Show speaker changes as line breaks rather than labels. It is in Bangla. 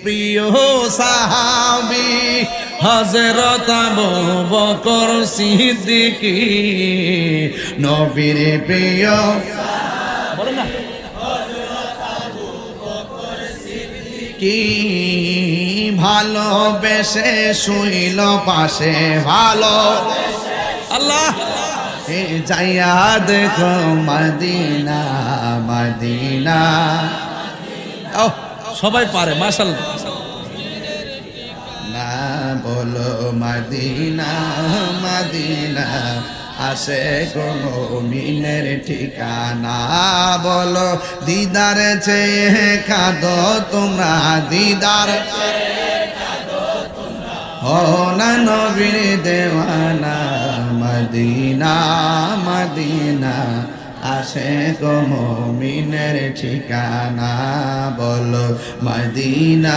প্রিয় সাহাবী হযরত আবু বকর সিদ্দিকী নবীর প্রিয় বলেন না কি ভালোবেসে শুইল পাশে ভালো আল্লাহ যাইয়া দেখো মদিনা মদিনা সবাই পারে মাশাআল্লাহ না বলো মদিনা মদিনা আসে গো মুমিনের ঠিকানা বলো দিদার চেয়ে কাঁদো তোমরা দিদার ও না নবীর দেওয়ানা মদিনা মদিনা আসে গো মুমিনের ঠিকানা বলো মদিনা।